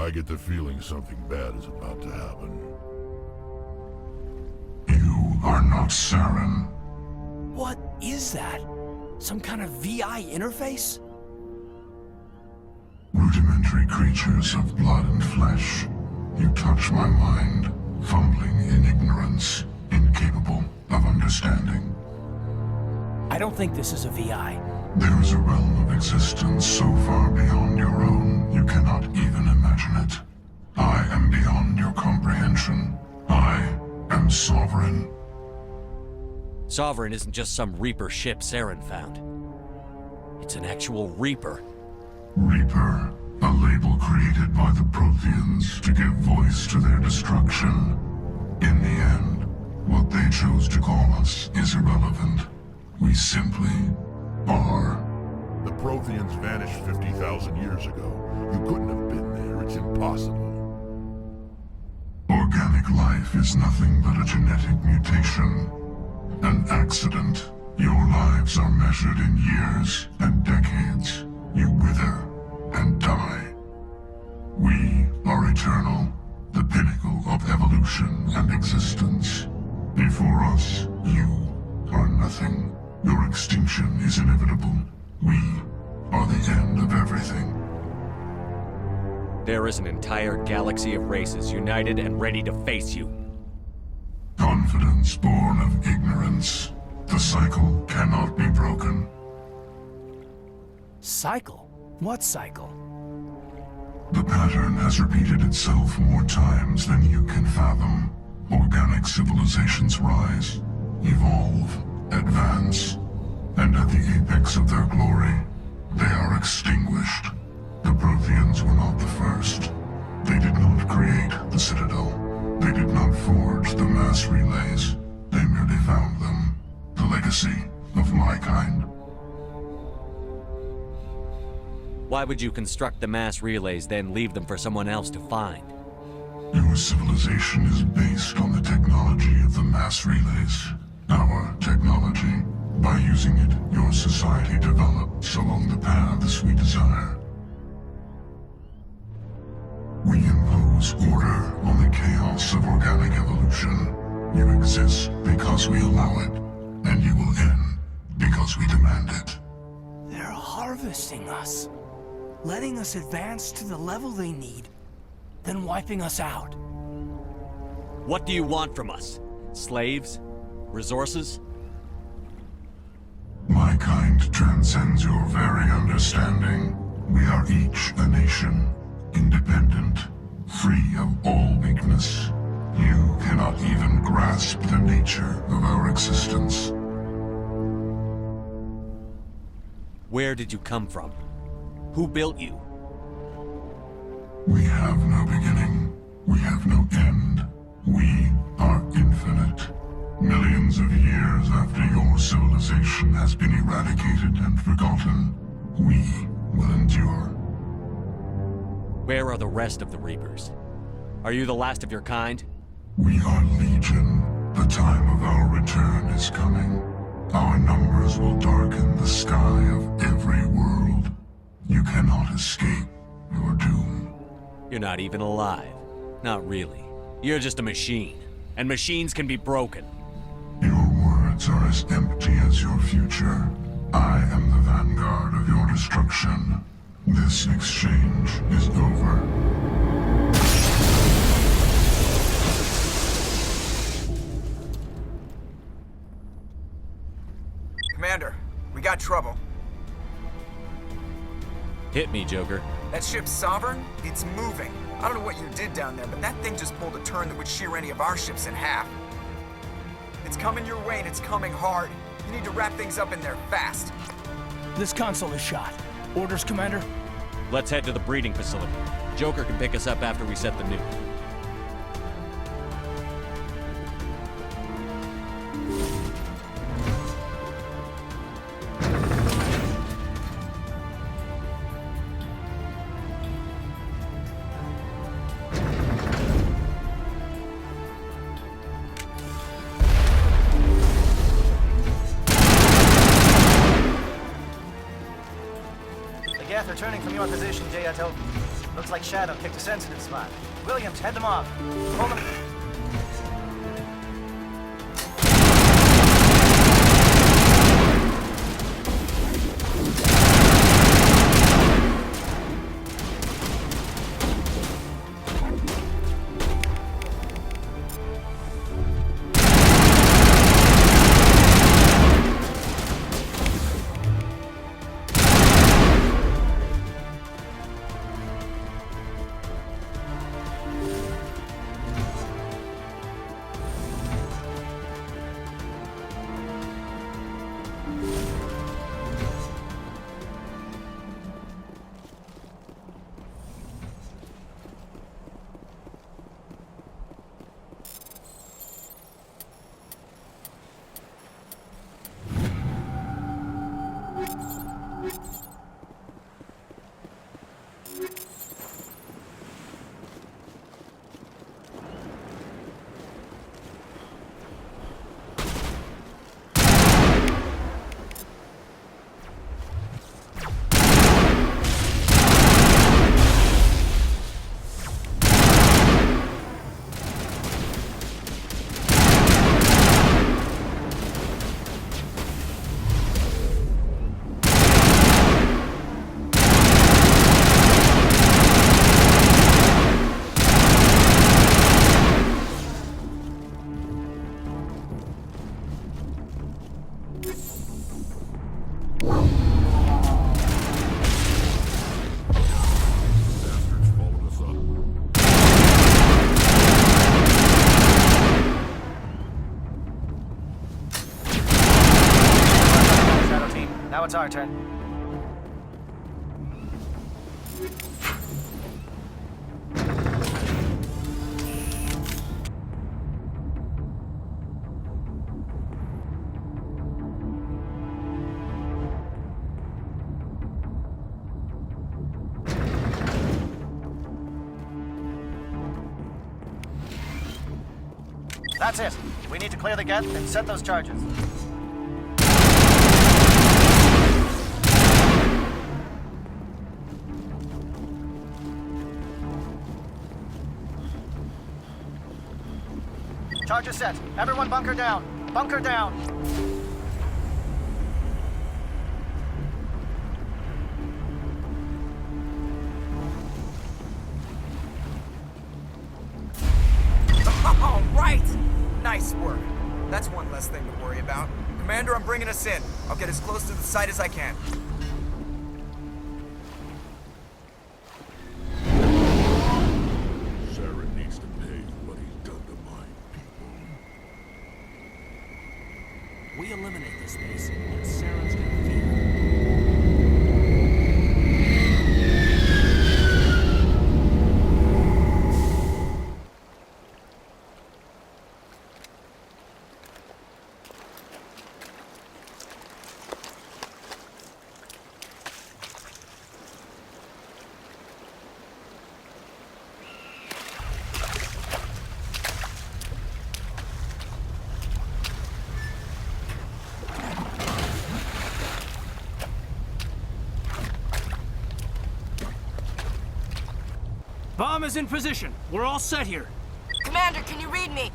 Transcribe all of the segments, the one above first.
I get the feeling something bad is about to happen. You are not Saren. What is that? Some kind of VI interface? Rudimentary creatures of blood and flesh. You touch my mind, fumbling in ignorance, incapable of understanding. I don't think this is a VI. There is a realm of existence so far beyond your own, you cannot even imagine it. I am beyond your comprehension. I am Sovereign. Sovereign isn't just some Reaper ship Saren found. It's an actual Reaper. Reaper, a label created by the Protheans to give voice to their destruction. In the end, what they chose to call us is irrelevant. We simply are. The Protheans vanished 50,000 years ago. You couldn't have been there. It's impossible. Organic life is nothing but a genetic mutation. An accident. Your lives are measured in years and decades. You wither and die. We are eternal, the pinnacle of evolution and existence. Before us, you are nothing. Your extinction is inevitable. We are the end of everything. There is an entire galaxy of races united and ready to face you. Confidence born of ignorance. The cycle cannot be broken. Cycle? What cycle? The pattern has repeated itself more times than you can fathom. Organic civilizations rise, evolve, advance, and at the apex of their glory, they are extinguished. The Protheans were not the first. They did not create the Citadel. They did not forge the mass relays. They merely found them. The legacy of my kind. Why would you construct the mass relays, then leave them for someone else to find? Your civilization is based on the technology of the mass relays. Our technology. By using it, your society develops along the paths we desire. We impose order on the chaos of organic evolution. You exist because we allow it, and you will end because we demand it. They're harvesting us. Letting us advance to the level they need, then wiping us out. What do you want from us? Slaves? Resources? My kind transcends your very understanding. We are each a nation, independent, free of all weakness. You cannot even grasp the nature of our existence. Where did you come from? Who built you? We have no beginning. We have no end. We are infinite. Millions of years after your civilization has been eradicated and forgotten, we will endure. Where are the rest of the Reapers? Are you the last of your kind? We are Legion. The time of our return is coming. Our numbers will darken the sky of every world. You cannot escape your doom. You're not even alive. Not really. You're just a machine. And machines can be broken. Your words are as empty as your future. I am the vanguard of your destruction. This exchange is over. Commander, we got trouble. Hit me, Joker. That ship's Sovereign? It's moving. I don't know what you did down there, but that thing just pulled a turn that would shear any of our ships in half. It's coming your way and it's coming hard. You need to wrap things up in there fast. This console is shot. Orders, Commander? Let's head to the breeding facility. Joker can pick us up after we set the nuke. Returning from your position, Jayato. Looks like Shadow picked a sensitive spot. Williams, head them off. Pull them. Bastards followed us up. Shadow team. Now it's our turn. That's it. We need to clear the gate and set those charges. Charges set. Everyone bunker down. Bunker down. All right! Nice work. That's one less thing to worry about. Commander, I'm bringing us in. I'll get as close to the site as I can. Saren needs to pay for what he's done to my people. We eliminate this base, and Saren's gonna feed her. Bomb is in position. We're all set here. Commander, can you read me?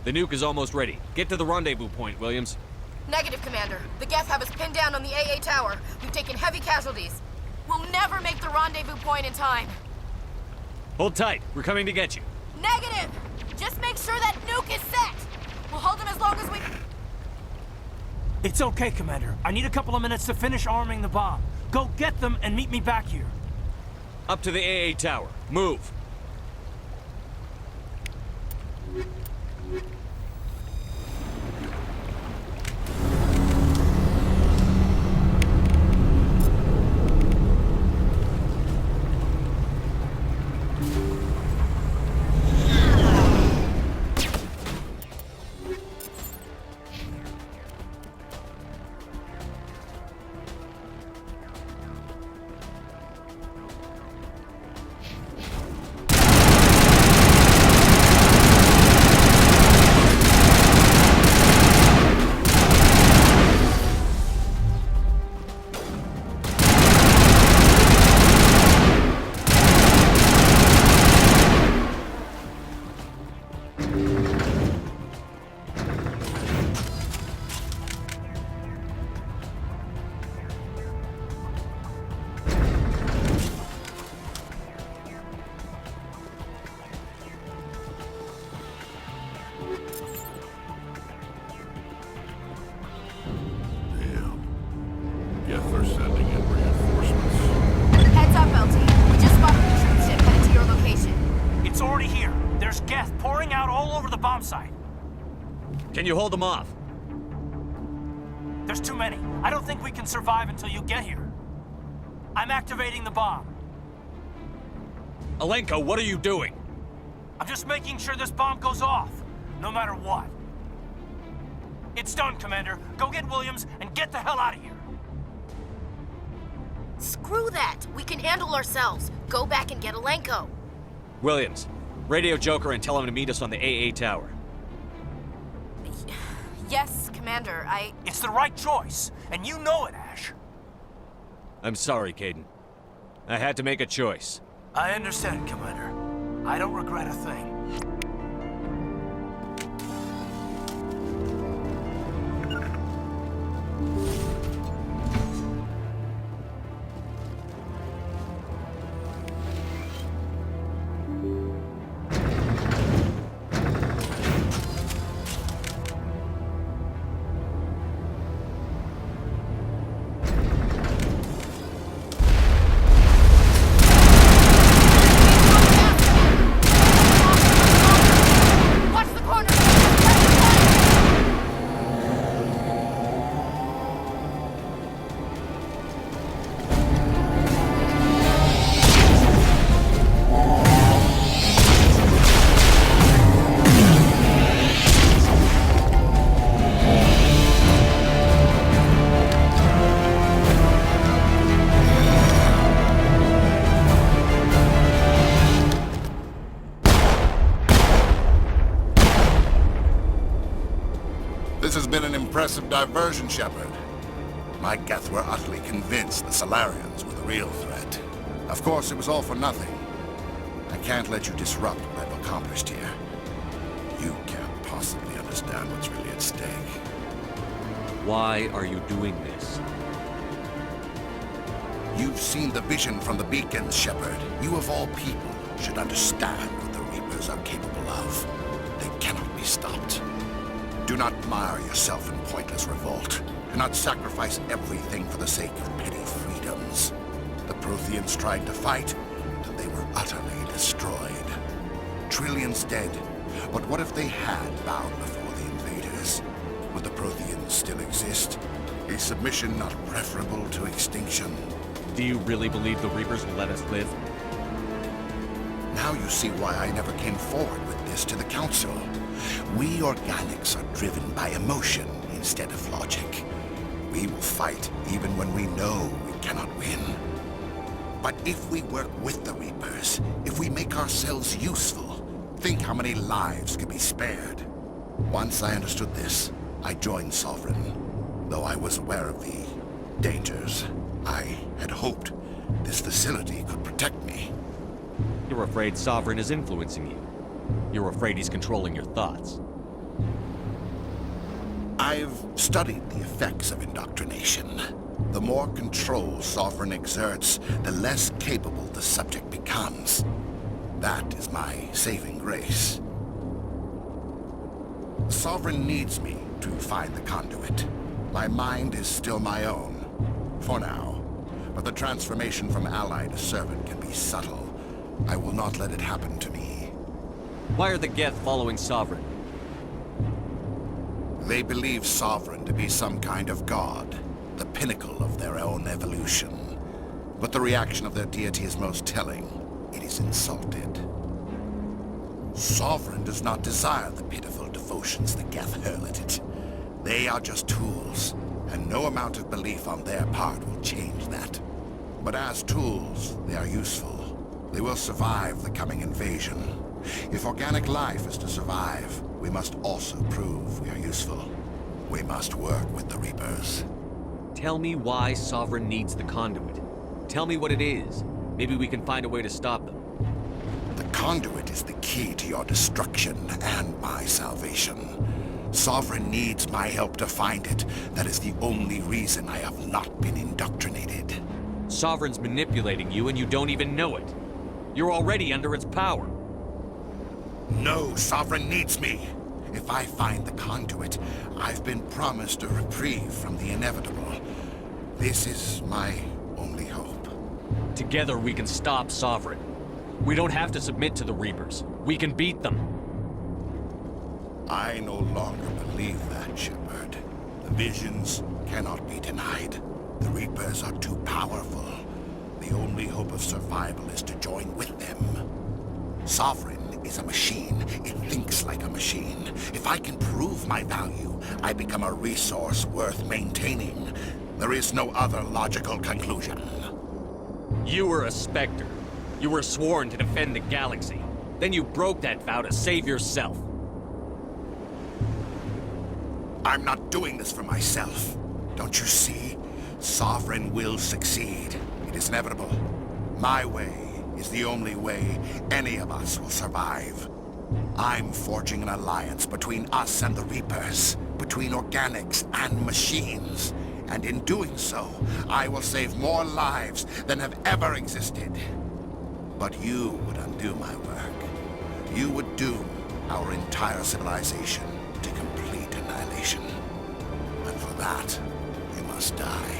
The nuke is almost ready. Get to the rendezvous point, Williams. Negative, Commander. The Geth have us pinned down on the AA tower. We've taken heavy casualties. We'll never make the rendezvous point in time. Hold tight. We're coming to get you. Negative! Just make sure that nuke is set! We'll hold them as long as we... It's okay, Commander. I need a couple of minutes to finish arming the bomb. Go get them and meet me back here. Up to the AA tower. Move. are sending in reinforcements. Heads up, LT. We just spotted the troop ship headed to your location. It's already here. There's Geth pouring out all over the bomb site. Can you hold them off? There's too many. I don't think we can survive until you get here. I'm activating the bomb. Alenko, what are you doing? I'm just making sure this bomb goes off, no matter what. It's done, Commander. Go get Williams and get the hell out of here. Screw that. We can handle ourselves. Go back and get Alenko. Williams, radio Joker and tell him to meet us on the AA tower. Yes, Commander. It's the right choice, and you know it, Ash. I'm sorry, Caden. I had to make a choice. I understand, Commander. I don't regret a thing. Watch the corner! This has been an impressive diversion, Shepard. My Geth were utterly convinced the Solarians were the real threat. Of course, it was all for nothing. I can't let you disrupt what I've accomplished here. You can't possibly understand what's really at stake. Why are you doing this? You've seen the vision from the beacons, Shepard. You of all people should understand what the Reapers are capable of. They cannot be stopped. Do not mire yourself in pointless revolt. Do not sacrifice everything for the sake of petty freedoms. The Protheans tried to fight, and they were utterly destroyed. Trillions dead, but what if they had bowed before the invaders? Would the Protheans still exist? Is submission not preferable to extinction? Do you really believe the Reapers will let us live? Now you see why I never came forward with this to the Council. We organics are driven by emotion instead of logic. We will fight even when we know we cannot win. But if we work with the Reapers, if we make ourselves useful, think how many lives could be spared. Once I understood this, I joined Sovereign. Though I was aware of the dangers, I had hoped this facility could protect me. You're afraid Sovereign is influencing you. You're afraid he's controlling your thoughts. I've studied the effects of indoctrination. The more control Sovereign exerts, the less capable the subject becomes. That is my saving grace. Sovereign needs me to find the conduit. My mind is still my own, for now. But the transformation from ally to servant can be subtle. I will not let it happen to me. Why are the Geth following Sovereign? They believe Sovereign to be some kind of god, the pinnacle of their own evolution. But the reaction of their deity is most telling. It is insulted. Sovereign does not desire the pitiful devotions the Geth hurl at it. They are just tools, and no amount of belief on their part will change that. But as tools, they are useful. They will survive the coming invasion. If organic life is to survive, we must also prove we are useful. We must work with the Reapers. Tell me why Sovereign needs the conduit. Tell me what it is. Maybe we can find a way to stop them. The conduit is the key to your destruction and my salvation. Sovereign needs my help to find it. That is the only reason I have not been indoctrinated. Sovereign's manipulating you and you don't even know it. You're already under its power. No, Sovereign needs me. If I find the conduit, I've been promised a reprieve from the inevitable. This is my only hope. Together we can stop Sovereign. We don't have to submit to the Reapers. We can beat them. I no longer believe that, Shepard. The visions cannot be denied. The Reapers are too powerful. The only hope of survival is to join with them. Sovereign is a machine. It thinks like a machine. If I can prove my value, I become a resource worth maintaining. There is no other logical conclusion. You were a Spectre. You were sworn to defend the galaxy. Then you broke that vow to save yourself. I'm not doing this for myself. Don't you see? Sovereign will succeed. It is inevitable. My way is the only way any of us will survive. I'm forging an alliance between us and the Reapers, between organics and machines. And in doing so, I will save more lives than have ever existed. But you would undo my work. You would doom our entire civilization to complete annihilation. And for that, you must die.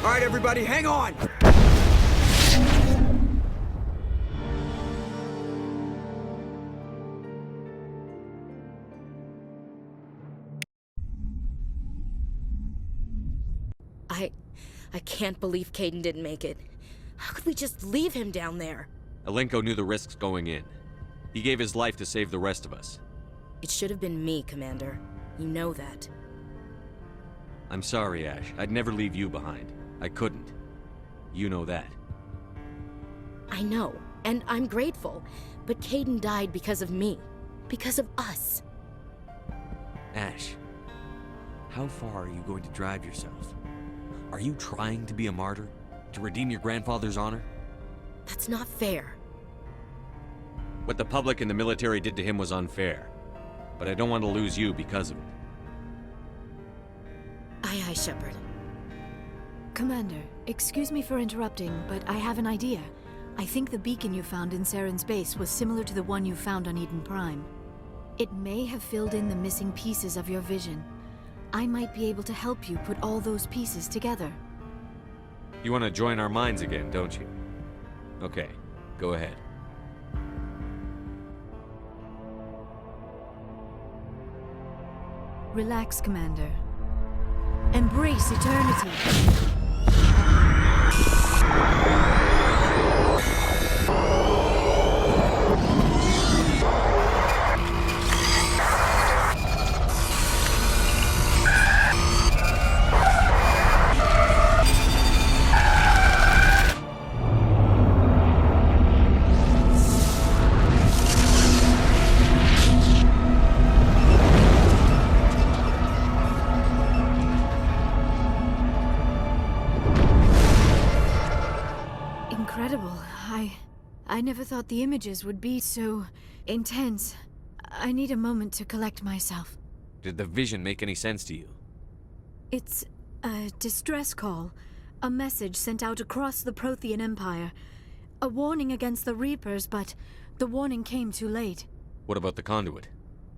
All right, everybody, hang on! I can't believe Caden didn't make it. How could we just leave him down there? Alenko knew the risks going in. He gave his life to save the rest of us. It should have been me, Commander. You know that. I'm sorry, Ash. I'd never leave you behind. I couldn't. You know that. I know, and I'm grateful. But Caden died because of me. Because of us. Ash, how far are you going to drive yourself? Are you trying to be a martyr? To redeem your grandfather's honor? That's not fair. What the public and the military did to him was unfair. But I don't want to lose you because of it. Aye, aye, Shepard. Commander, excuse me for interrupting, but I have an idea. I think the beacon you found in Saren's base was similar to the one you found on Eden Prime. It may have filled in the missing pieces of your vision. I might be able to help you put all those pieces together. You want to join our minds again, don't you? Okay, go ahead. Relax, Commander. Embrace eternity. Incredible. I never thought the images would be so intense. I need a moment to collect myself. Did the vision make any sense to you? It's a distress call. A message sent out across the Prothean Empire. A warning against the Reapers, but the warning came too late. What about the conduit?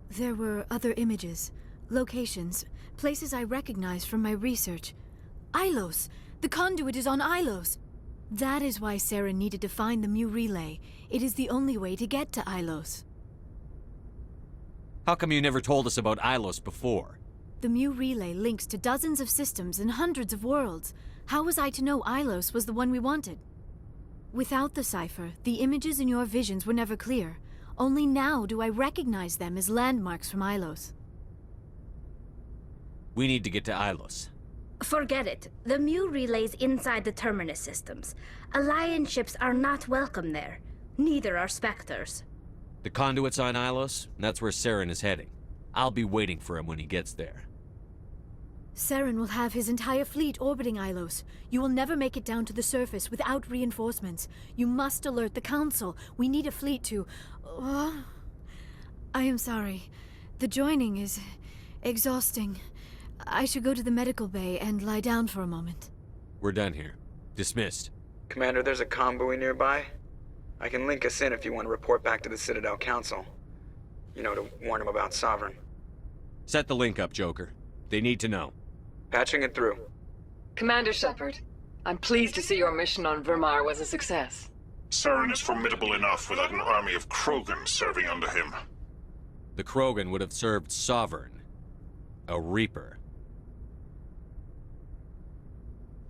There were other images, locations, places I recognized from my research. Ilos! The conduit is on Ilos. That is why Saren needed to find the Mu relay. It is the only way to get to Ilos. How come you never told us about Ilos before? The Mu relay links to dozens of systems and hundreds of worlds. How was I to know Ilos was the one we wanted? Without the cipher, the images in your visions were never clear. Only now do I recognize them as landmarks from Ilos. We need to get to Ilos. Forget it. The Mu relay's inside the Terminus systems. Alliance ships are not welcome there. Neither are Spectres. The conduit's on Ilos, and that's where Saren is heading. I'll be waiting for him when he gets there. Saren will have his entire fleet orbiting Ilos. You will never make it down to the surface without reinforcements. You must alert the Council. We need a fleet to... I am sorry. The joining is exhausting. I should go to the medical bay and lie down for a moment. We're done here. Dismissed. Commander, there's a comm buoy nearby. I can link us in if you want to report back to the Citadel Council. You know, to warn them about Sovereign. Set the link up, Joker. They need to know. Patching it through. Commander Shepard, I'm pleased to see your mission on Vermar was a success. Saren is formidable enough without an army of Krogan serving under him. The Krogan would have served Sovereign. A Reaper.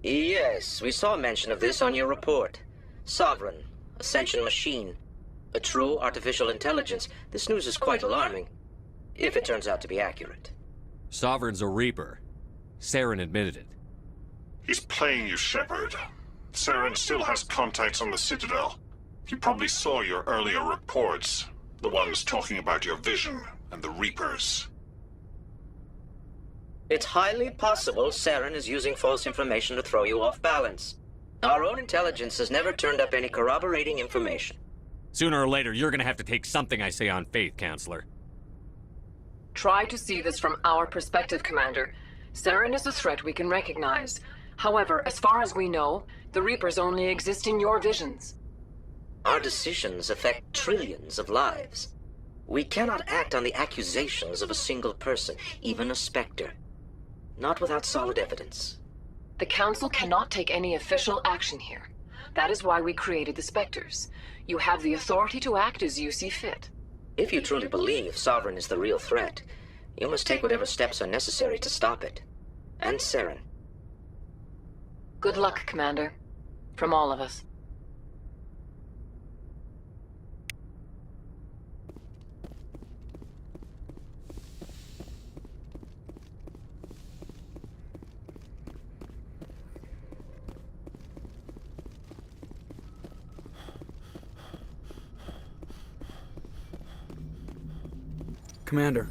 Yes, we saw mention of this on your report. Sovereign, Ascension machine, a true artificial intelligence. This news is quite alarming, if it turns out to be accurate. Sovereign's a Reaper. Saren admitted it. He's playing you, Shepard. Saren still has contacts on the Citadel. He probably saw your earlier reports, the ones talking about your vision and the Reapers. It's highly possible Saren is using false information to throw you off balance. Our own intelligence has never turned up any corroborating information. Sooner or later, you're gonna have to take something I say on faith, Counselor. Try to see this from our perspective, Commander. Saren is a threat we can recognize. However, as far as we know, the Reapers only exist in your visions. Our decisions affect trillions of lives. We cannot act on the accusations of a single person, even a Spectre. Not without solid evidence. The Council cannot take any official action here. That is why we created the Spectres. You have the authority to act as you see fit. If you truly believe Sovereign is the real threat, you must take whatever steps are necessary to stop it. And Saren. Good luck, Commander. From all of us. Commander,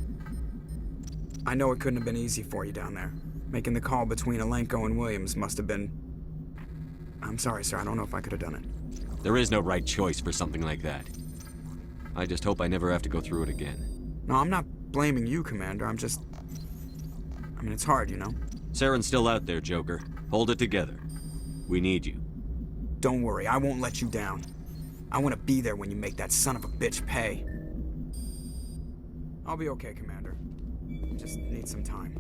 I know it couldn't have been easy for you down there. Making the call between Alenko and Williams must have been... I'm sorry, sir. I don't know if I could have done it. There is no right choice for something like that. I just hope I never have to go through it again. No, I'm not blaming you, Commander. I mean, it's hard, you know? Saren's still out there, Joker. Hold it together. We need you. Don't worry, I won't let you down. I want to be there when you make that son of a bitch pay. I'll be okay, Commander. Just need some time.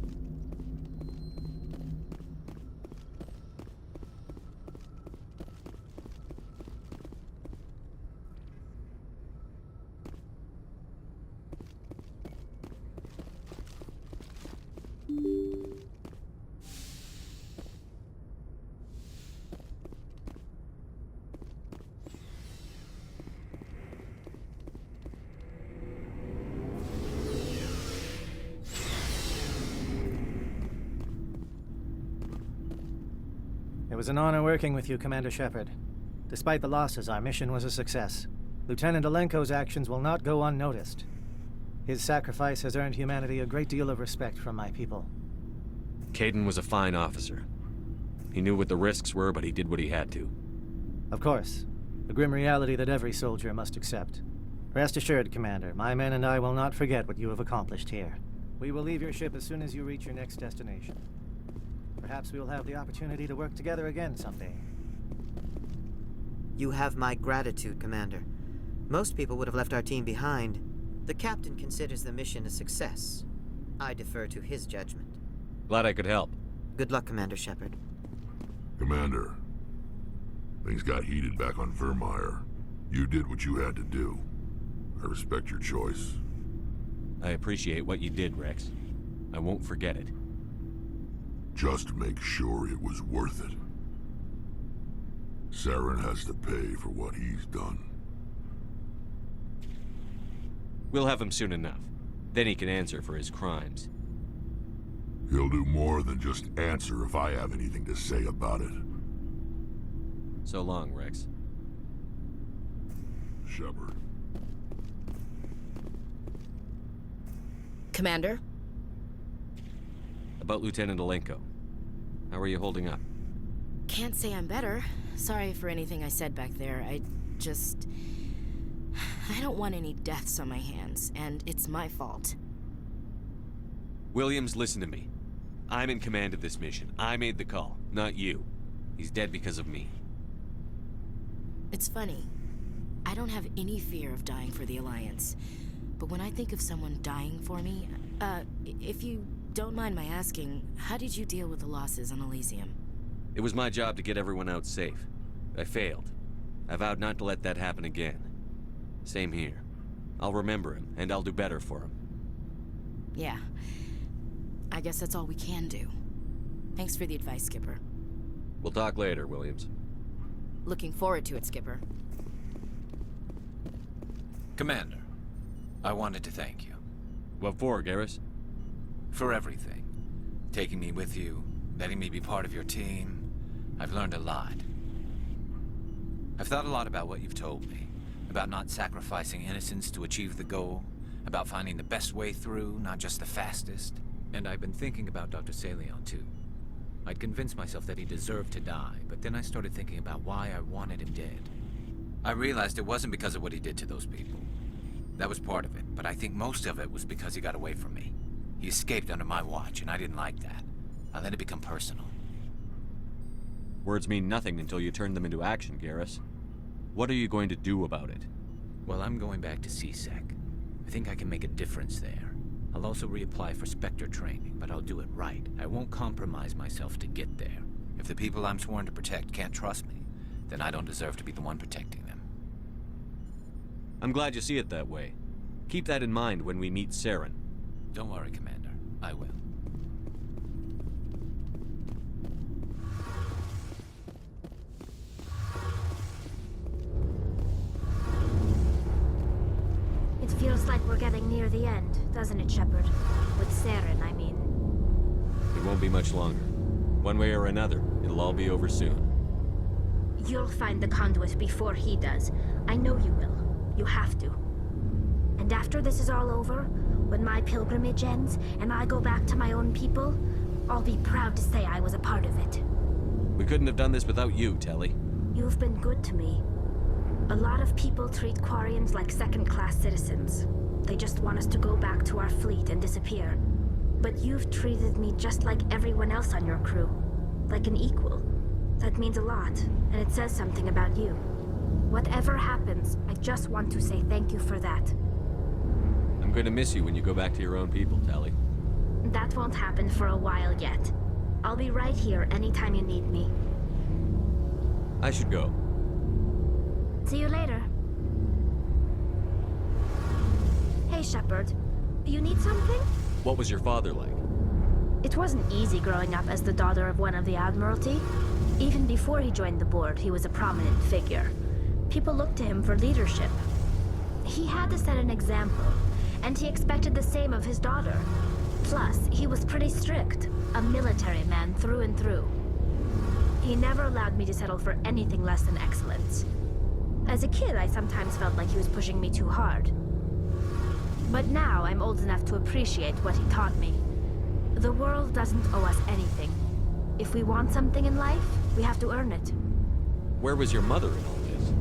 It was an honor working with you, Commander Shepard. Despite the losses, our mission was a success. Lieutenant Alenko's actions will not go unnoticed. His sacrifice has earned humanity a great deal of respect from my people. Caden was a fine officer. He knew what the risks were, but he did what he had to. Of course. The grim reality that every soldier must accept. Rest assured, Commander, my men and I will not forget what you have accomplished here. We will leave your ship as soon as you reach your next destination. Perhaps we will have the opportunity to work together again someday. You have my gratitude, Commander. Most people would have left our team behind. The captain considers the mission a success. I defer to his judgment. Glad I could help. Good luck, Commander Shepard. Commander, things got heated back on Vermeer. You did what you had to do. I respect your choice. I appreciate what you did, Rex. I won't forget it. Just make sure it was worth it. Saren has to pay for what he's done. We'll have him soon enough. Then he can answer for his crimes. He'll do more than just answer if I have anything to say about it. So long, Rex. Shepard. Commander? About Lieutenant Alenko. How are you holding up? Can't say I'm better. Sorry for anything I said back there. I don't want any deaths on my hands, and it's my fault. Williams, listen to me. I'm in command of this mission. I made the call, not you. He's dead because of me. It's funny. I don't have any fear of dying for the Alliance. But when I think of someone dying for me, if you don't mind my asking, how did you deal with the losses on Elysium? It was my job to get everyone out safe. I failed. I vowed not to let that happen again. Same here. I'll remember him, and I'll do better for him. Yeah. I guess that's all we can do. Thanks for the advice, Skipper. We'll talk later, Williams. Looking forward to it, Skipper. Commander, I wanted to thank you. What for, Garrus? For everything. Taking me with you, letting me be part of your team. I've learned a lot. I've thought a lot about what you've told me. About not sacrificing innocence to achieve the goal. About finding the best way through, not just the fastest. And I've been thinking about Dr. Saleon, too. I'd convinced myself that he deserved to die, but then I started thinking about why I wanted him dead. I realized it wasn't because of what he did to those people. That was part of it, but I think most of it was because he got away from me. He escaped under my watch, and I didn't like that. I let it become personal. Words mean nothing until you turn them into action, Garrus. What are you going to do about it? Well, I'm going back to CSEC. I think I can make a difference there. I'll also reapply for Spectre training, but I'll do it right. I won't compromise myself to get there. If the people I'm sworn to protect can't trust me, then I don't deserve to be the one protecting them. I'm glad you see it that way. Keep that in mind when we meet Saren. Don't worry, Commander. I will. It feels like we're getting near the end, doesn't it, Shepard? With Saren, I mean. It won't be much longer. One way or another, it'll all be over soon. You'll find the conduit before he does. I know you will. You have to. And after this is all over, when my pilgrimage ends and I go back to my own people, I'll be proud to say I was a part of it. We couldn't have done this without you, Telly. You've been good to me. A lot of people treat Quarians like second-class citizens. They just want us to go back to our fleet and disappear. But you've treated me just like everyone else on your crew. Like an equal. That means a lot, and it says something about you. Whatever happens, I just want to say thank you for that. I'm going to miss you when you go back to your own people, Telly. That won't happen for a while yet. I'll be right here anytime you need me. I should go. See you later. Hey, Shepard. You need something? What was your father like? It wasn't easy growing up as the daughter of one of the Admiralty. Even before he joined the board, he was a prominent figure. People looked to him for leadership. He had to set an example, and he expected the same of his daughter. Plus, he was pretty strict, a military man through and through. He never allowed me to settle for anything less than excellence. As a kid, I sometimes felt like he was pushing me too hard. But now, I'm old enough to appreciate what he taught me. The world doesn't owe us anything. If we want something in life, we have to earn it. Where was your mother in all this?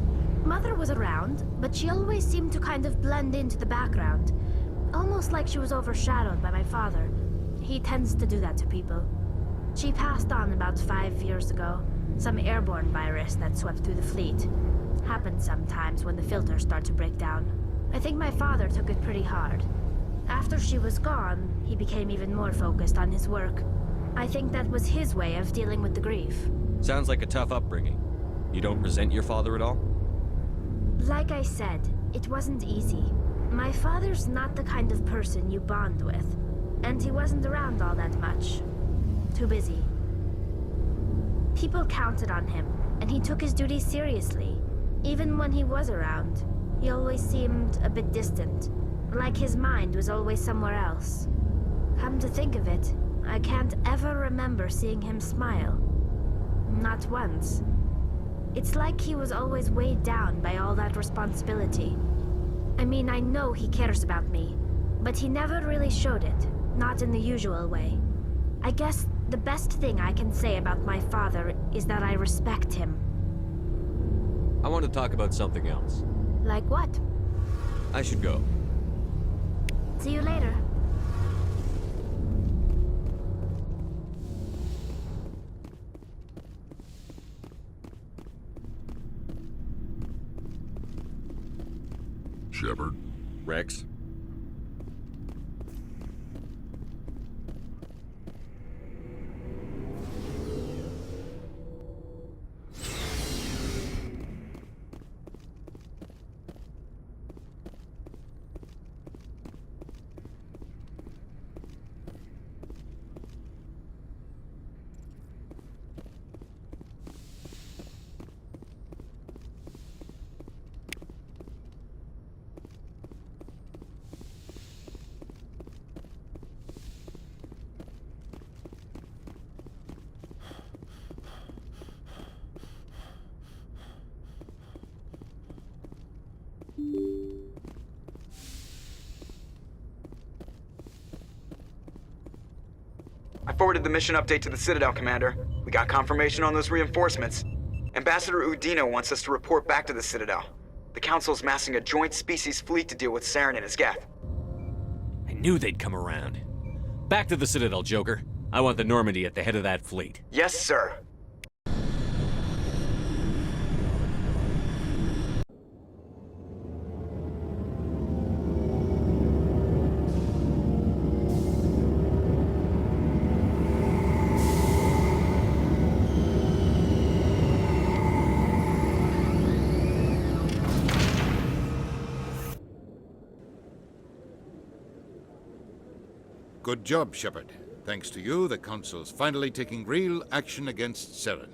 Mother was around, but she always seemed to kind of blend into the background. Almost like she was overshadowed by my father. He tends to do that to people. She passed on about 5 years ago. Some airborne virus that swept through the fleet. Happens sometimes when the filters start to break down. I think my father took it pretty hard. After she was gone, he became even more focused on his work. I think that was his way of dealing with the grief. Sounds like a tough upbringing. You don't resent your father at all? Like I said, it wasn't easy. My father's not the kind of person you bond with, and he wasn't around all that much. Too busy. People counted on him, and he took his duties seriously. Even when he was around, he always seemed a bit distant, like his mind was always somewhere else. Come to think of it, I can't ever remember seeing him smile. Not once. It's like he was always weighed down by all that responsibility. I mean, I know he cares about me, but he never really showed it, not in the usual way. I guess the best thing I can say about my father is that I respect him. I want to talk about something else. Like what? I should go. See you later. Shepard? Rex? I forwarded the mission update to the Citadel, Commander. We got confirmation on those reinforcements. Ambassador Udina wants us to report back to the Citadel. The Council's massing a joint species fleet to deal with Saren and his Geth. I knew they'd come around. Back to the Citadel, Joker. I want the Normandy at the head of that fleet. Yes, sir. Good job, Shepard. Thanks to you, the Council's finally taking real action against Saren.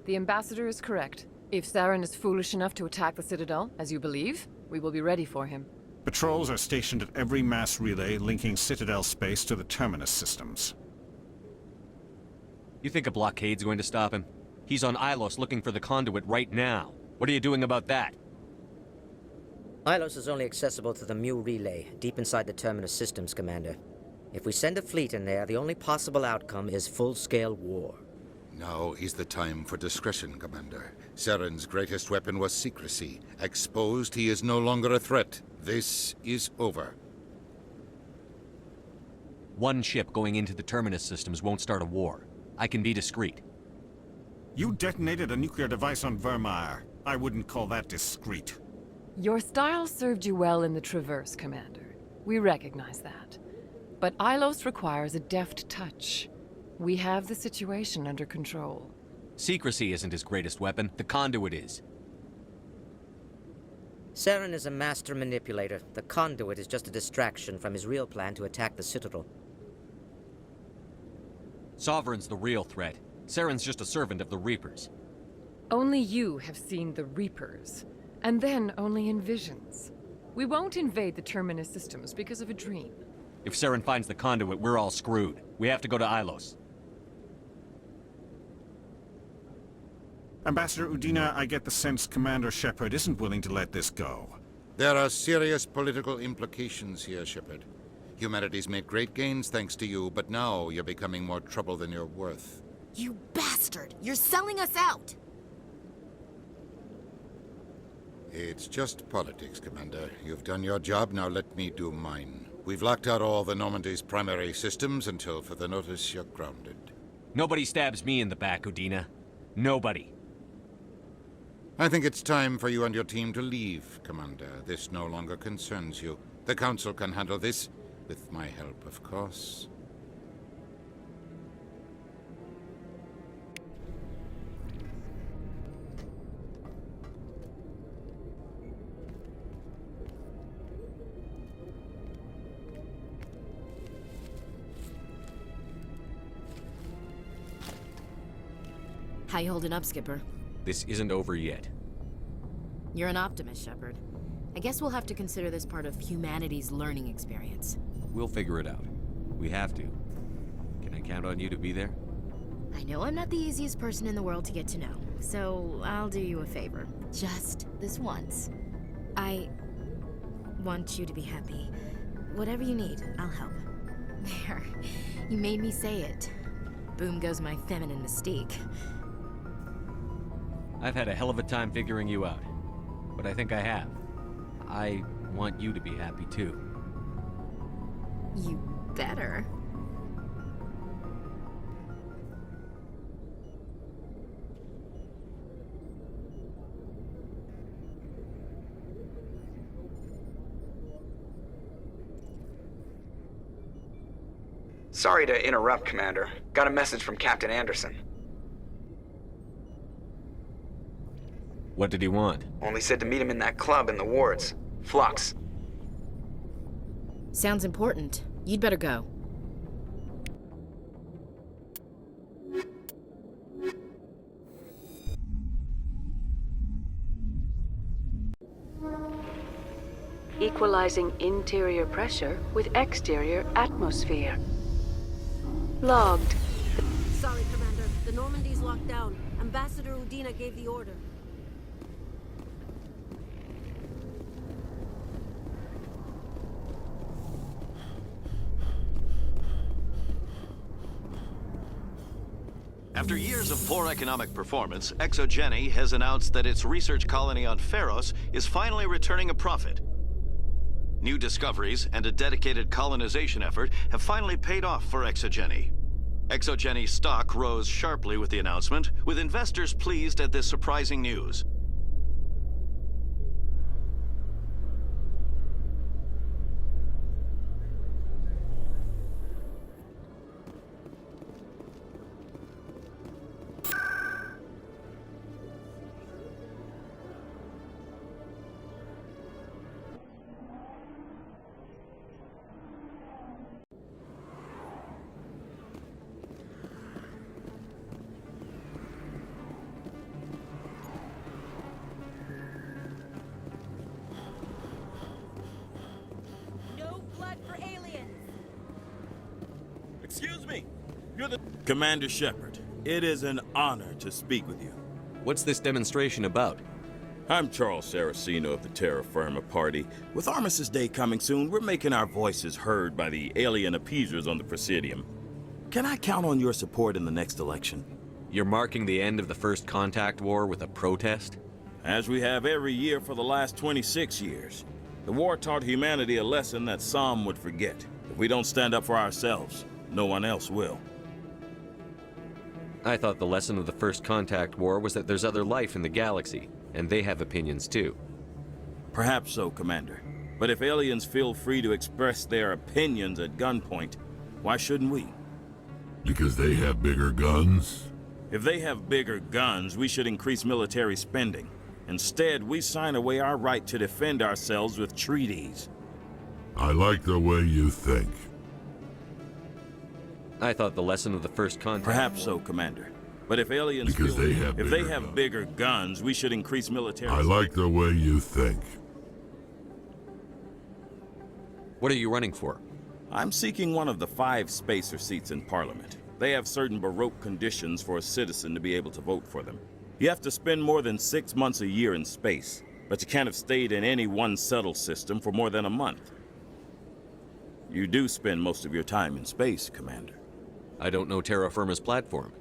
The Ambassador is correct. If Saren is foolish enough to attack the Citadel, as you believe, we will be ready for him. Patrols are stationed at every mass relay linking Citadel space to the Terminus systems. You think a blockade's going to stop him? He's on Ilos looking for the conduit right now. What are you doing about that? Ilos is only accessible to the Mu relay, deep inside the Terminus systems, Commander. If we send a fleet in there, the only possible outcome is full-scale war. Now is the time for discretion, Commander. Saren's greatest weapon was secrecy. Exposed, he is no longer a threat. This is over. One ship going into the Terminus systems won't start a war. I can be discreet. You detonated a nuclear device on Vermeer. I wouldn't call that discreet. Your style served you well in the Traverse, Commander. We recognize that. But Ilos requires a deft touch. We have the situation under control. Secrecy isn't his greatest weapon. The conduit is. Saren is a master manipulator. The conduit is just a distraction from his real plan to attack the Citadel. Sovereign's the real threat. Saren's just a servant of the Reapers. Only you have seen the Reapers, and then only in visions. We won't invade the Terminus systems because of a dream. If Saren finds the conduit, we're all screwed. We have to go to Ilos. Ambassador Udina, I get the sense Commander Shepard isn't willing to let this go. There are serious political implications here, Shepard. Humanity's made great gains thanks to you, but now you're becoming more trouble than you're worth. You bastard! You're selling us out! It's just politics, Commander. You've done your job, now let me do mine. We've locked out all the Normandy's primary systems until further notice you're grounded. Nobody stabs me in the back, Udina. Nobody. I think it's time for you and your team to leave, Commander. This no longer concerns you. The Council can handle this, with my help, of course. How you holding up, Skipper? This isn't over yet. You're an optimist, Shepard. I guess we'll have to consider this part of humanity's learning experience. We'll figure it out. We have to. Can I count on you to be there? I know I'm not the easiest person in the world to get to know, so I'll do you a favor. Just this once. I want you to be happy. Whatever you need, I'll help. There. You made me say it. Boom goes my feminine mystique. I've had a hell of a time figuring you out. But I think I have. I want you to be happy too. You better. Sorry to interrupt, Commander. Got a message from Captain Anderson. What did he want? Only said to meet him in that club in the wards. Flux. Sounds important. You'd better go. Equalizing interior pressure with exterior atmosphere. Logged. Sorry, Commander. The Normandy's locked down. Ambassador Udina gave the order. After years of poor economic performance, Exogeny has announced that its research colony on Pharos is finally returning a profit. New discoveries and a dedicated colonization effort have finally paid off for Exogeny. Exogeny's stock rose sharply with the announcement, with investors pleased at this surprising news. Excuse me. You're the... Commander Shepard, it is an honor to speak with you. What's this demonstration about? I'm Charles Saraceno of the Terra Firma Party. With Armistice Day coming soon, we're making our voices heard by the alien appeasers on the Presidium. Can I count on your support in the next election? You're marking the end of the First Contact War with a protest? As we have every year for the last 26 years. The war taught humanity a lesson that some would forget. If we don't stand up for ourselves, no one else will. I thought the lesson of the First Contact War was that there's other life in the galaxy, and they have opinions too. Perhaps so, Commander. But if aliens feel free to express their opinions at gunpoint, why shouldn't we? Because they have bigger guns? If they have bigger guns, we should increase military spending. Instead, we sign away our right to defend ourselves with treaties. I like the way you think. I thought the lesson of the First Contact... Perhaps so, Commander. But if aliens because feel... if they have bigger guns, we should increase military... I like the way you think. What are you running for? I'm seeking one of the 5 spacer seats in Parliament. They have certain Baroque conditions for a citizen to be able to vote for them. You have to spend more than 6 months a year in space, but you can't have stayed in any one settled system for more than a month. You do spend most of your time in space, Commander. I don't know Terra Firma's platform.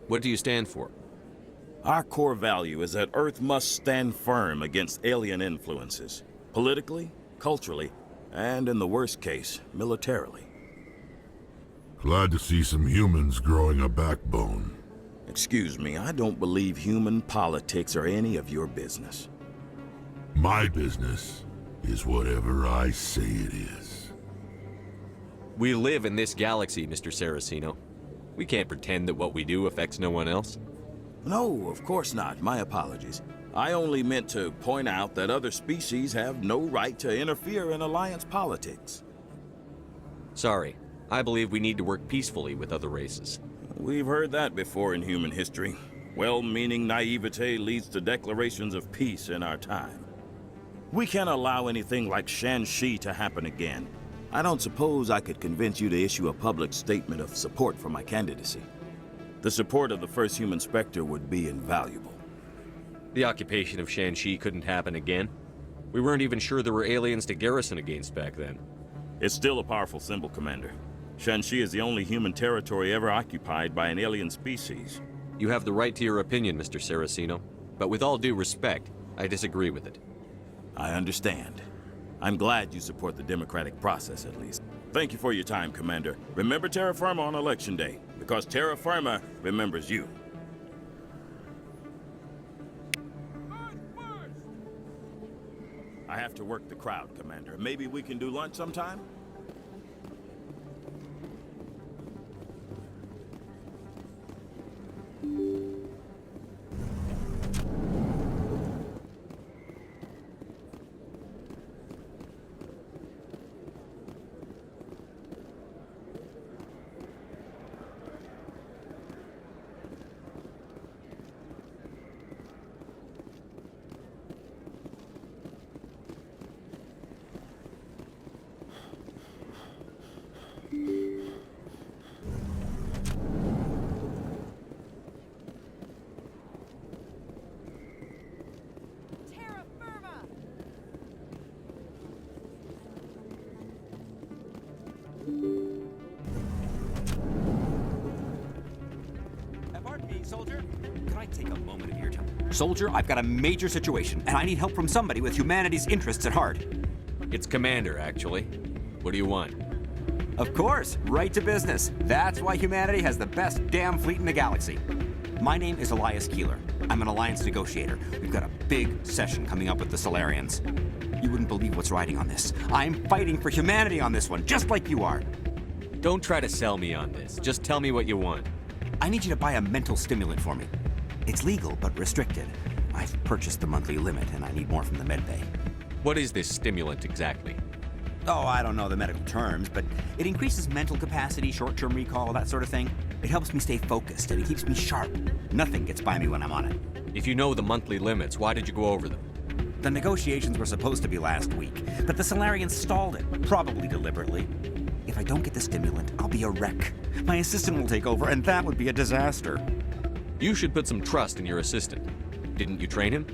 What do you stand for? Our core value is that Earth must stand firm against alien influences. Politically, culturally, and in the worst case, militarily. Glad to see some humans growing a backbone. Excuse me, I don't believe human politics are any of your business. My business is whatever I say it is. We live in this galaxy, Mr. Saraceno. We can't pretend that what we do affects no one else. No, of course not. My apologies. I only meant to point out that other species have no right to interfere in alliance politics. Sorry. I believe we need to work peacefully with other races. We've heard that before in human history. Well-meaning naivete leads to declarations of peace in our time. We can't allow anything like Shanxi to happen again. I don't suppose I could convince you to issue a public statement of support for my candidacy. The support of the first human Spectre would be invaluable. The occupation of Shanxi couldn't happen again. We weren't even sure there were aliens to garrison against back then. It's still a powerful symbol, Commander. Shanxi is the only human territory ever occupied by an alien species. You have the right to your opinion, Mr. Saraceno, but with all due respect, I disagree with it. I understand. I'm glad you support the democratic process, at least. Thank you for your time, Commander. Remember Terra Firma on Election Day, because Terra Firma remembers you. I have to work the crowd, Commander. Maybe we can do lunch sometime? Soldier? Can I take a moment of your time? Soldier, I've got a major situation, and I need help from somebody with humanity's interests at heart. It's Commander, actually. What do you want? Of course, right to business. That's why humanity has the best damn fleet in the galaxy. My name is Elias Keeler. I'm an alliance negotiator. We've got a big session coming up with the Solarians. You wouldn't believe what's riding on this. I'm fighting for humanity on this one, just like you are. Don't try to sell me on this. Just tell me what you want. I need you to buy a mental stimulant for me. It's legal, but restricted. I've purchased the monthly limit, and I need more from the medbay. What is this stimulant exactly? Oh, I don't know the medical terms, but it increases mental capacity, short-term recall, that sort of thing. It helps me stay focused, and it keeps me sharp. Nothing gets by me when I'm on it. If you know the monthly limits, why did you go over them? The negotiations were supposed to be last week, but the Solarians stalled it, probably deliberately. If I don't get the stimulant, I'll be a wreck. My assistant will take over, and that would be a disaster. You should put some trust in your assistant. Didn't you train him?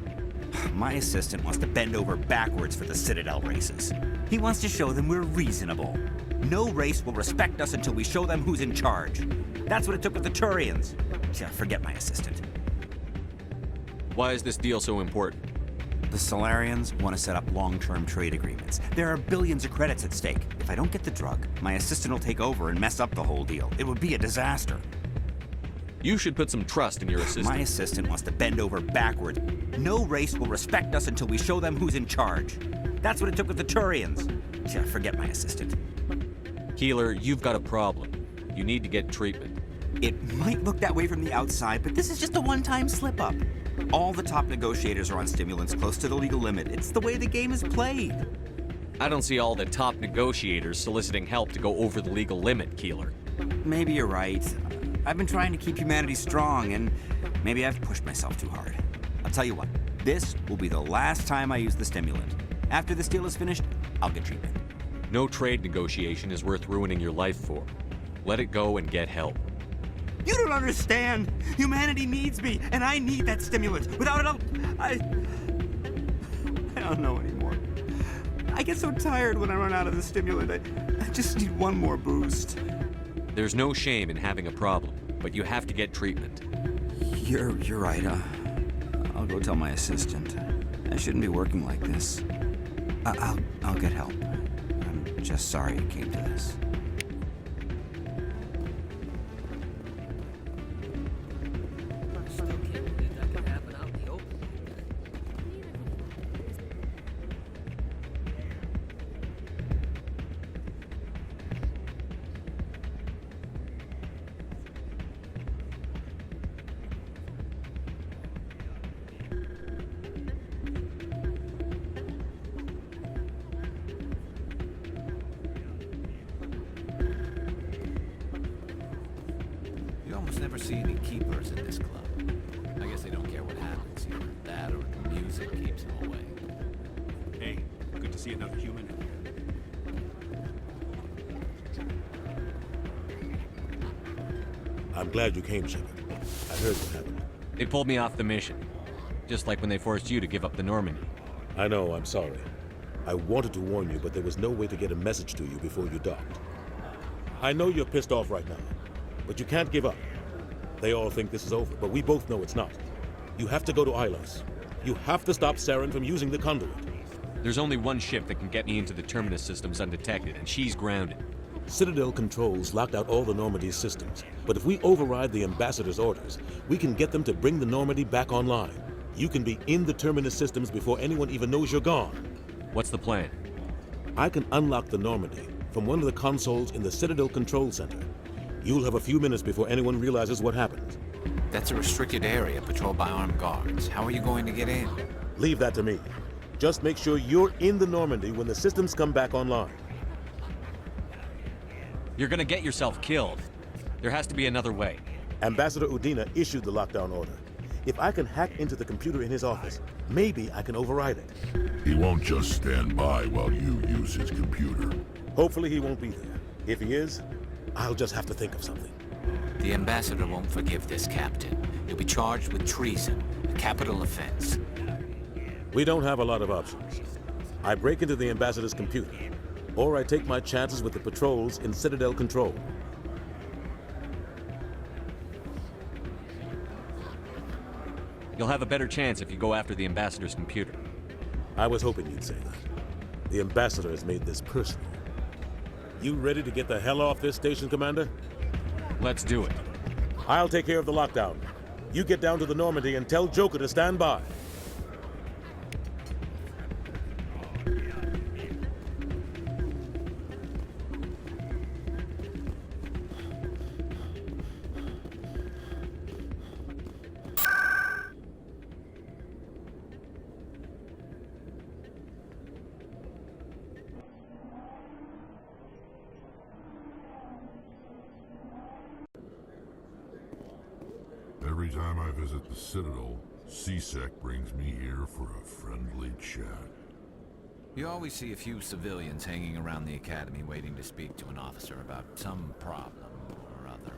My assistant wants to bend over backwards for the Citadel races. He wants to show them we're reasonable. No race will respect us until we show them who's in charge. That's what it took with the Turians. Yeah, forget my assistant. Why is this deal so important? The Solarians want to set up long-term trade agreements. There are billions of credits at stake. If I don't get the drug, my assistant will take over and mess up the whole deal. It would be a disaster. You should put some trust in your assistant. My assistant wants to bend over backwards. No race will respect us until we show them who's in charge. That's what it took with the Turians. Yeah, forget my assistant. Keeler, you've got a problem. You need to get treatment. It might look that way from the outside, but this is just a one-time slip-up. All the top negotiators are on stimulants close to the legal limit. It's the way the game is played. I don't see all the top negotiators soliciting help to go over the legal limit, Keeler. Maybe you're right. I've been trying to keep humanity strong, and maybe I've pushed myself too hard. I'll tell you what, this will be the last time I use the stimulant. After this deal is finished, I'll get treatment. No trade negotiation is worth ruining your life for. Let it go and get help. You don't understand! Humanity needs me, and I need that stimulant. Without it, I don't know anymore. I get so tired when I run out of the stimulant. I just need one more boost. There's no shame in having a problem, but you have to get treatment. You're right. I'll go tell my assistant. I shouldn't be working like this. I'll get help. I'm just sorry it came to this. You almost never see any keepers in this club. see another human in here. I'm glad you came, Shepard. I heard what happened. They pulled me off the mission. Just like when they forced you to give up the Normandy. I know, I'm sorry. I wanted to warn you, but there was no way to get a message to you before you docked. I know you're pissed off right now, but you can't give up. They all think this is over, but we both know it's not. You have to go to Ilos. You have to stop Saren from using the conduit. There's only one ship that can get me into the Terminus systems undetected, and she's grounded. Citadel controls locked out all the Normandy's systems, but if we override the Ambassador's orders, we can get them to bring the Normandy back online. You can be in the Terminus systems before anyone even knows you're gone. What's the plan? I can unlock the Normandy from one of the consoles in the Citadel Control Center. You'll have a few minutes before anyone realizes what happened. That's a restricted area patrolled by armed guards. How are you going to get in? Leave that to me. Just make sure you're in the Normandy when the systems come back online. You're gonna get yourself killed. There has to be another way. Ambassador Udina issued the lockdown order. If I can hack into the computer in his office, maybe I can override it. He won't just stand by while you use his computer. Hopefully he won't be there. If he is, I'll just have to think of something. The Ambassador won't forgive this, Captain. You'll be charged with treason, a capital offense. We don't have a lot of options. I break into the Ambassador's computer, or I take my chances with the patrols in Citadel Control. You'll have a better chance if you go after the Ambassador's computer. I was hoping you'd say that. The Ambassador has made this personal. You ready to get the hell off this station, Commander? Let's do it. I'll take care of the lockdown. You get down to the Normandy and tell Joker to stand by. Every time I visit the Citadel, C-Sec brings me here for a friendly chat. You always see a few civilians hanging around the academy waiting to speak to an officer about some problem or other.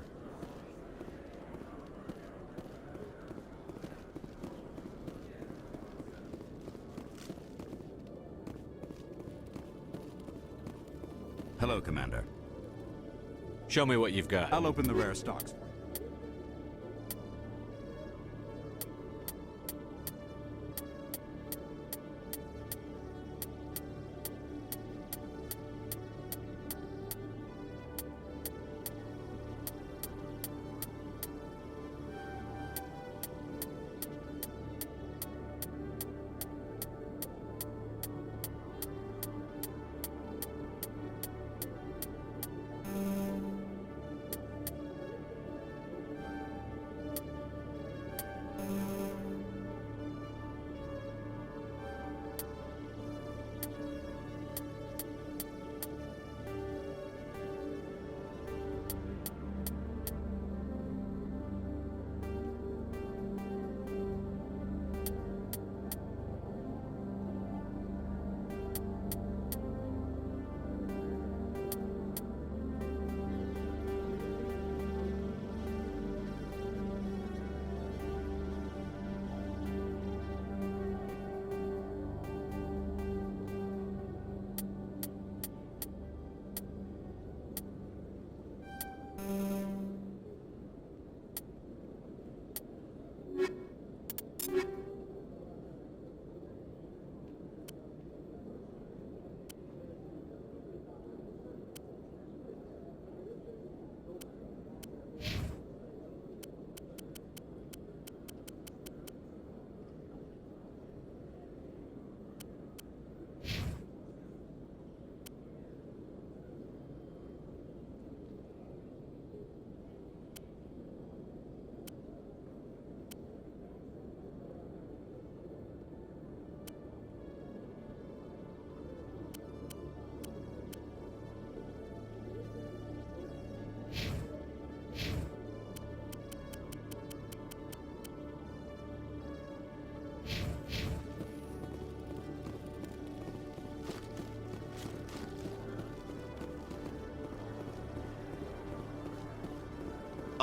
Hello, Commander. Show me what you've got. I'll open the rare stocks.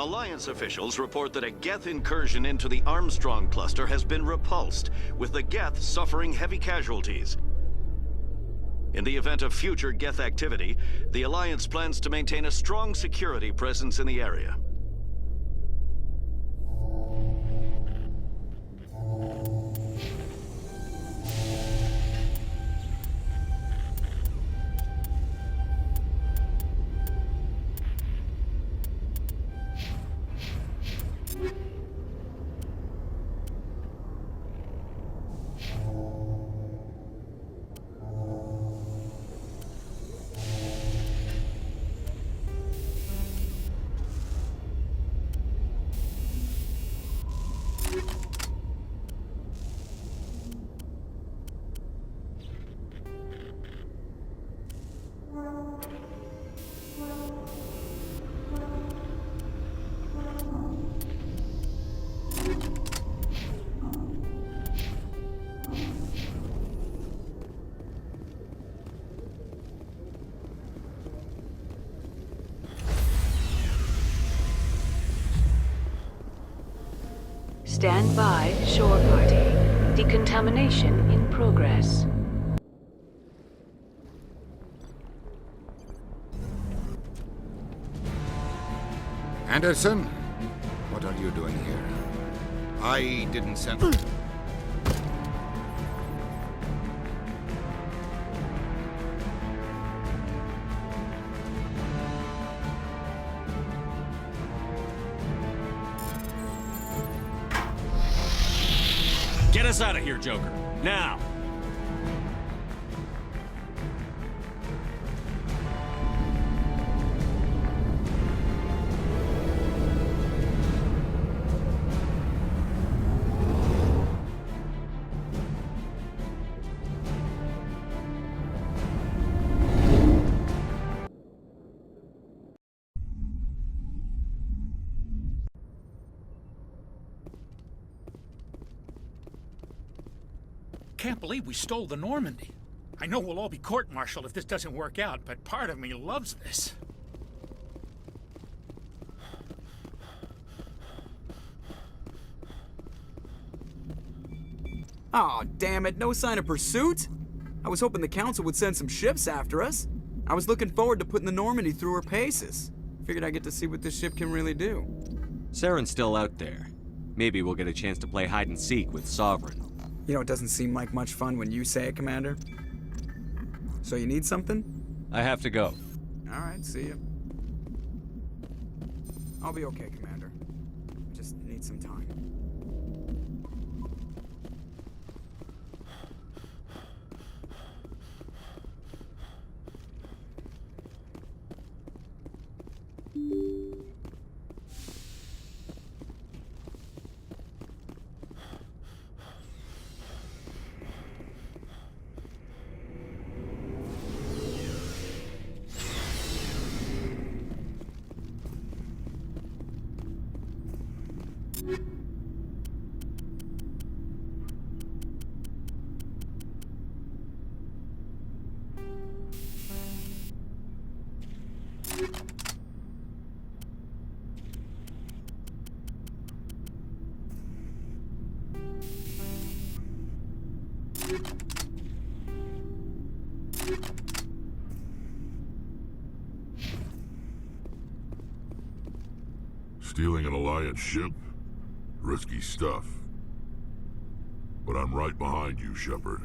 Alliance officials report that a Geth incursion into the Armstrong cluster has been repulsed, with the Geth suffering heavy casualties. In the event of future Geth activity, the Alliance plans to maintain a strong security presence in the area. Stand by, shore party. Decontamination in progress. Anderson, what are you doing here? I didn't send... Get us out of here, Joker. Now! Can't believe we stole the Normandy. I know we'll all be court-martialed if this doesn't work out, but part of me loves this. Aw, damn it, no sign of pursuit? I was hoping the Council would send some ships after us. I was looking forward to putting the Normandy through her paces. Figured I'd get to see what this ship can really do. Saren's still out there. Maybe we'll get a chance to play hide-and-seek with Sovereign. You know, it doesn't seem like much fun when you say it, Commander. So you need something? I have to go. All right, see ya. I'll be okay, Commander. Just need some time. Stealing an Alliance ship? Risky stuff. But I'm right behind you, Shepard.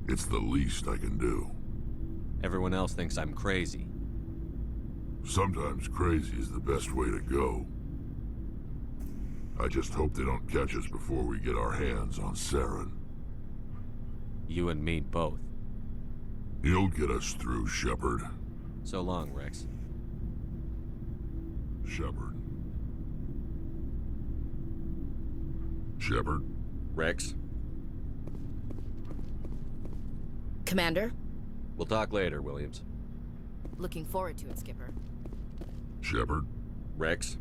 It's the least I can do. Everyone else thinks I'm crazy. Sometimes crazy is the best way to go. I just hope they don't catch us before we get our hands on Saren. You and me both. You'll get us through, Shepard. So long, Rex. Shepard. Shepard? Rex? Commander? We'll talk later, Williams. Looking forward to it, Skipper. Shepard? Rex?